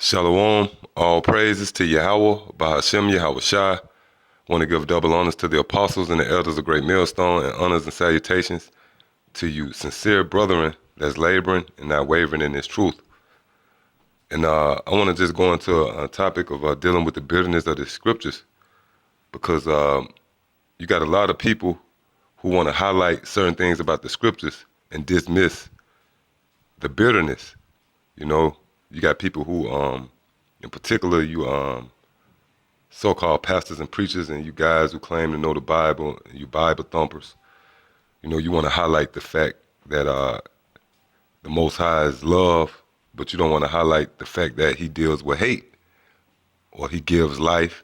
Shalom, all praises to Yahweh, Bahashem Yahweh Shai. Want to give double honors to the apostles and the elders of Great Millstone, and honors and salutations to you sincere brethren that's laboring and not wavering in this truth. And I want to just go into a topic of dealing with the bitterness of the scriptures, because you got a lot of people who want to highlight certain things about the scriptures and dismiss the bitterness. You know, you got people who, in particular, you so-called pastors and preachers, and you guys who claim to know the Bible, you Bible thumpers. You know, you want to highlight the fact that the Most High is love, but you don't want to highlight the fact that He deals with hate, or He gives life.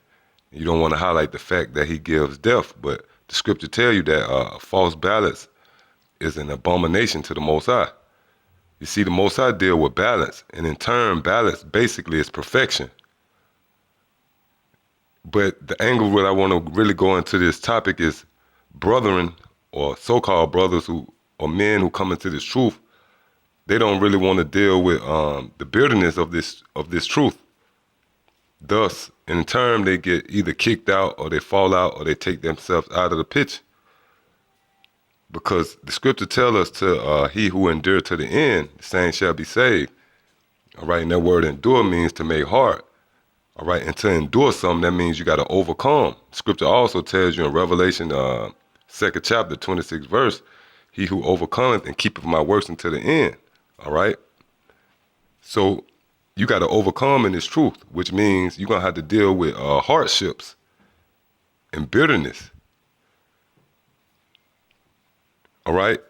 You don't want to highlight the fact that He gives death. But the scripture tell you that false balance is an abomination to the Most High. You see, the Most High deal with balance, and in turn, balance basically is perfection. But the angle that I want to really go into this topic is brethren, or so-called brothers who, or men who come into this truth, they don't really want to deal with the bitterness of this truth. Thus, in turn, they get either kicked out, or they fall out, or they take themselves out of the pitch. Because the scripture tells us to he who endure to the end, the same shall be saved. All right, and that word endure means to make hard. All right, and to endure something, that means you got to overcome. Scripture also tells you in Revelation 2nd chapter, 26th verse, he who overcometh and keepeth my works until the end. All right? So you got to overcome in this truth, which means you're going to have to deal with hardships and bitterness. All right?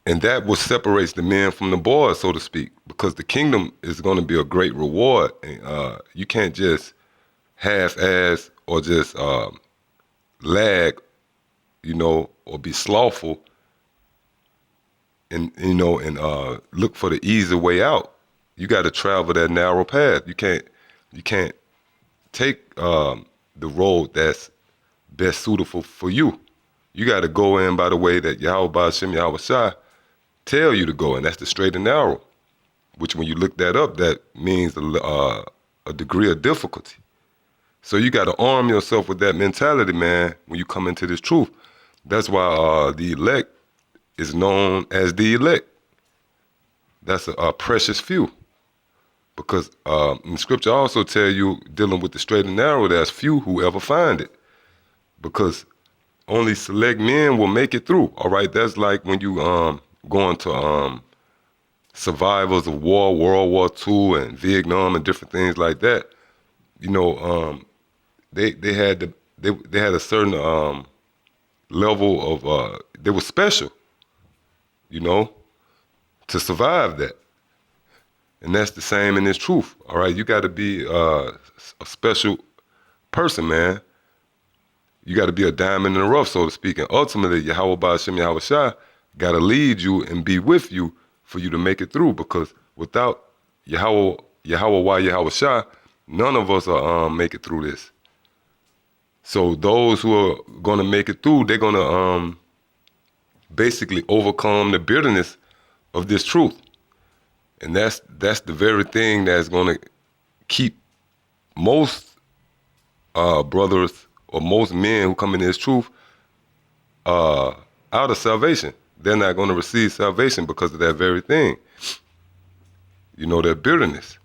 And that what separates the men from the boys, so to speak, because the kingdom is going to be a great reward. And you can't just half-ass or just lag, you know, or be slothful and, you know, and look for the easy way out. You got to travel that narrow path. You can't take the road that's best suitable for you. You got to go in by the way that Yahweh Ba'ashem Yahweh Shai tell you to go, and that's the straight and narrow, which when you look that up, that means a degree of difficulty. So you got to arm yourself with that mentality, man, when you come into this truth. That's why the elect is known as the elect. That's a precious few. Because in scripture also tell you, dealing with the straight and narrow, there's few who ever find it. Because only select men will make it through. All right, that's like when you going to survivors of war, World War II and Vietnam and different things like that. You know, they had a certain level of they were special, you know, to survive that. And that's the same in this truth. All right, you got to be a special person, man. You got to be a diamond in the rough, so to speak. And ultimately, Yahweh Ba'ashem Yahweh Shai got to lead you and be with you for you to make it through. Because without Yahweh Yahweh Shai, none of us are make it through this. So those who are going to make it through, they're going to basically overcome the bitterness of this truth. And that's the very thing that's going to keep most brothers or most men who come into this truth out of salvation. They're not going to receive salvation because of that very thing. You know, that bitterness.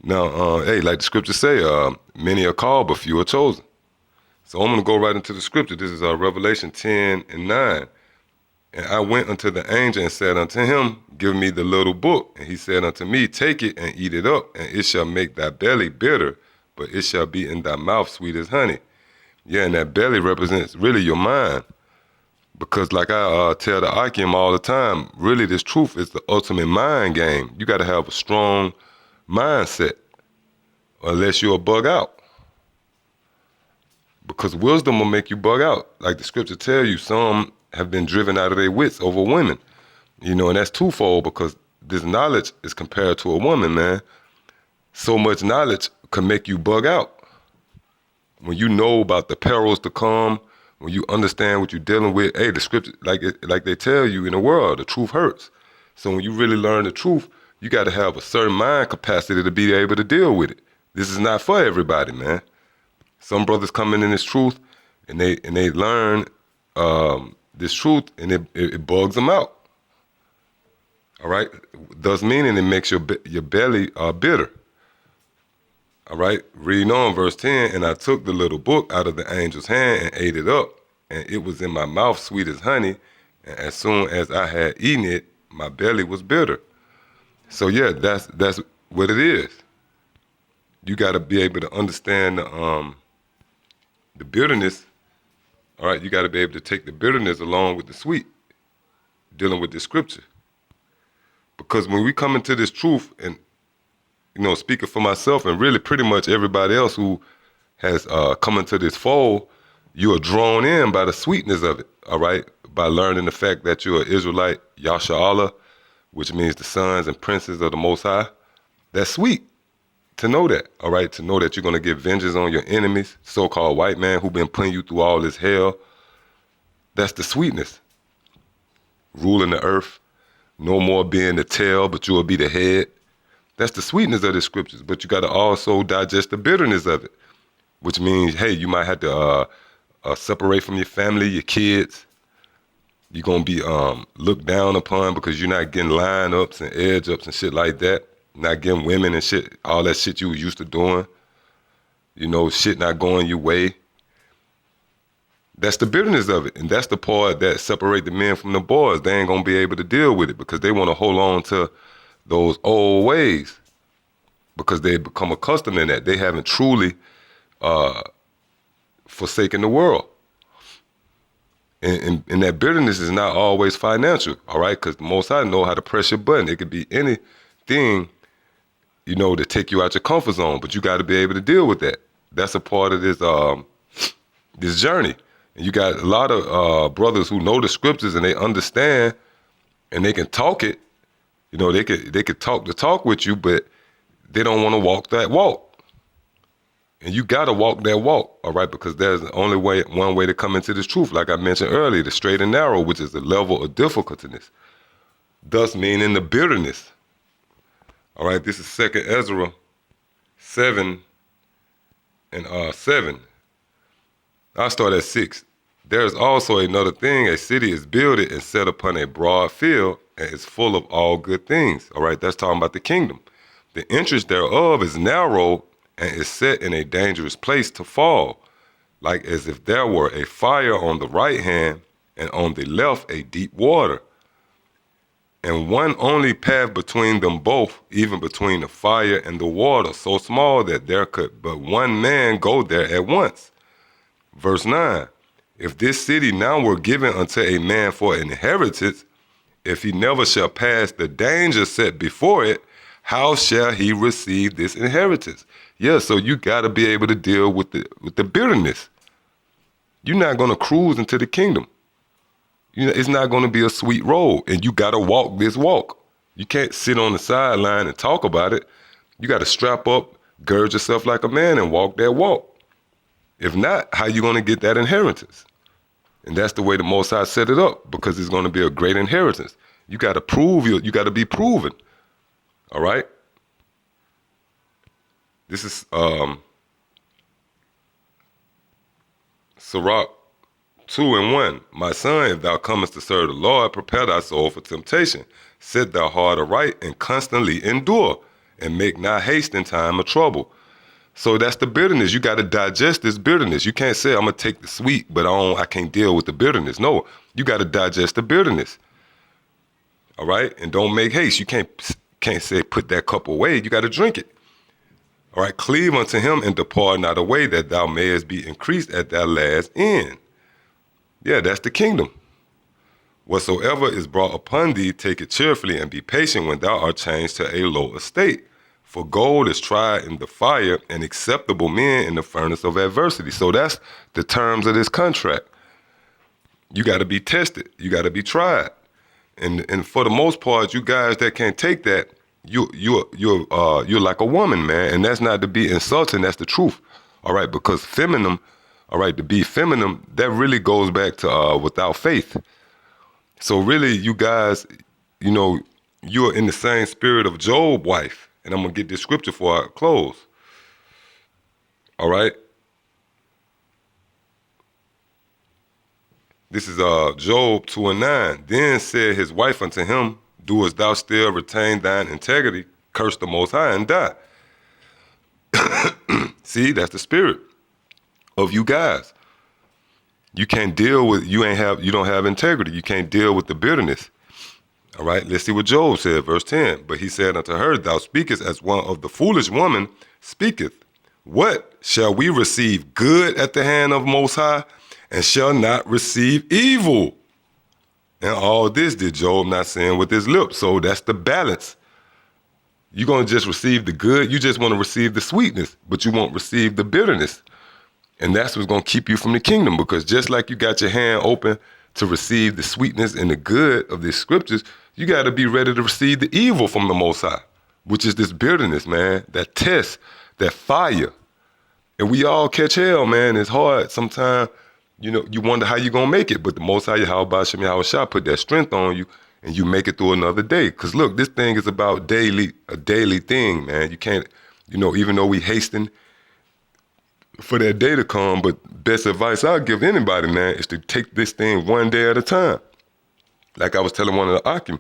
Now, hey, like the scripture say, many are called, but few are chosen. So I'm going to go right into the scripture. This is Revelation 10 and 9. And I went unto the angel and said unto him, give me the little book. And he said unto me, take it and eat it up, and it shall make thy belly bitter, but it shall be in thy mouth sweet as honey. Yeah, and that belly represents really your mind. Because like I tell the Akim all the time, really this truth is the ultimate mind game. You got to have a strong mindset, unless you'll bug out. Because wisdom will make you bug out. Like the scripture tell you, some have been driven out of their wits over women. You know, and that's twofold, because this knowledge is compared to a woman, man. So much knowledge can make you bug out. When you know about the perils to come, when you understand what you're dealing with, hey, the scripture, like they tell you in the world, the truth hurts. So when you really learn the truth, You got to have a certain mind capacity to be able to deal with it. This is not for everybody, man. Some brothers come in this truth, and they learn this truth, and it bugs them out. All right, thus meaning it makes your belly bitter. All right, reading on verse 10, and I took the little book out of the angel's hand and ate it up, and it was in my mouth sweet as honey, and as soon as I had eaten it, my belly was bitter. So yeah, that's what it is. You got to be able to understand the bitterness. All right, you got to be able to take the bitterness along with the sweet, dealing with the scripture. Because when we come into this truth, and speaking for myself and really pretty much everybody else who has come into this fold, you are drawn in by the sweetness of it, all right? By learning the fact that you're an Israelite, Yasha Allah, which means the sons and princes of the Most High. That's sweet to know that, all right? To know that you're going to get vengeance on your enemies, so-called white man who been putting you through all this hell. That's the sweetness. Ruling the earth. No more being the tail, but you will be the head. That's the sweetness of the scriptures, but you got to also digest the bitterness of it, which means, hey, you might have to separate from your family, your kids. You're going to be looked down upon because you're not getting line-ups and edge-ups and shit like that. Not getting women and shit, all that shit you were used to doing. Shit not going your way. That's the bitterness of it. And that's the part that separate the men from the boys. They ain't going to be able to deal with it because they want to hold on to those old ways because they become accustomed to that. They haven't truly forsaken the world. And that bitterness is not always financial, all right? Because the Most High know how to press your button. It could be anything, to take you out your comfort zone, but you got to be able to deal with that. That's a part of this journey. And you got a lot of brothers who know the scriptures and they understand and they can talk it. They could talk the talk with you, but they don't want to walk that walk. And you got to walk that walk, all right? Because there's only one way to come into this truth. Like I mentioned earlier, the straight and narrow, which is the level of difficultiness. Thus meaning the bitterness. All right, this is 2nd Ezra 7 and 7. I'll start at 6. There is also another thing. A city is builded and set upon a broad field and is full of all good things. All right, that's talking about the kingdom. The entrance thereof is narrow and is set in a dangerous place to fall, like as if there were a fire on the right hand and on the left a deep water. And one only path between them both, even between the fire and the water, so small that there could but one man go there at once. Verse 9, if this city now were given unto a man for an inheritance, if he never shall pass the danger set before it, how shall he receive this inheritance? Yeah, so you got to be able to deal with the bitterness. You're not going to cruise into the kingdom. It's not going to be a sweet road, and you got to walk this walk. You can't sit on the sideline and talk about it. You got to strap up, gird yourself like a man, and walk that walk. If not, how you going to get that inheritance? And that's the way the Most High set it up, because it's going to be a great inheritance. You got to prove you got to be proven. All right? This is Sirach 2:1. My son, if thou comest to serve the Lord, prepare thy soul for temptation. Set thy heart aright and constantly endure, and make not haste in time of trouble. So that's the bitterness. You got to digest this bitterness. You can't say, I'm going to take the sweet, but I can't deal with the bitterness. No, you got to digest the bitterness. All right? And don't make haste. You can't say, put that cup away. You got to drink it. All right? Cleave unto him and depart not away, that thou mayest be increased at thy last end. Yeah, that's the kingdom. Whatsoever is brought upon thee, take it cheerfully and be patient when thou art changed to a low estate. For gold is tried in the fire, and acceptable men in the furnace of adversity. So that's the terms of this contract. You got to be tested. You got to be tried. And for the most part, you guys that can't take that, you're like a woman, man. And that's not to be insulting. That's the truth. All right, because feminine, all right, to be feminine, that really goes back to without faith. So really, you guys, you're in the same spirit of Job's wife. And I'm going to get this scripture before I close. All right? This is Job 2:9. Then said his wife unto him, doest thou still retain thine integrity? Curse the Most High and die. See, that's the spirit of you guys. You can't deal with, you don't have integrity. You can't deal with the bitterness. All right, let's see what Job said, verse 10. But he said unto her, thou speakest as one of the foolish woman speaketh. What shall we receive good at the hand of Most High, and shall not receive evil? And all this did Job not sin with his lips. So that's the balance. You're going to just receive the good. You just want to receive the sweetness, but you won't receive the bitterness. And that's what's going to keep you from the kingdom, because just like you got your hand open to receive the sweetness and the good of these scriptures, you got to be ready to receive the evil from the Most High, which is this bitterness, man, that test, that fire. And we all catch hell, man. It's hard. Sometimes, you wonder how you're going to make it, but the Most High, Yahweh Shem Yahweh Shah, put that strength on you, and you make it through another day. Because look, this thing is about a daily thing, man. You can't, even though we hasten for that day to come, but best advice I'll give anybody, man, is to take this thing one day at a time. Like I was telling one of the Akim,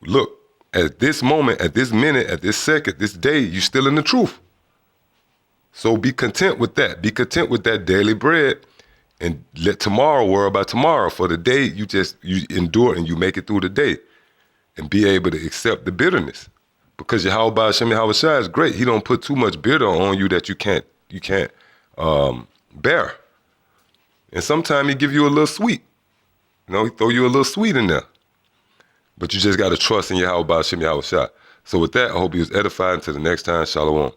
look, at this moment, at this minute, at this second, this day, you're still in the truth. So be content with that. Be content with that daily bread, and let tomorrow worry about tomorrow. For the day, you endure and you make it through the day, and be able to accept the bitterness. Because Yahweh Shem Yahweh Shai is great. He don't put too much bitter on you that you can't bear. And sometimes he give you a little sweet. He throw you a little sweet in there. But you just got to trust in Yahweh Shem Yahweh Shai. So with that, I hope you was edified. Until the next time, Shalom.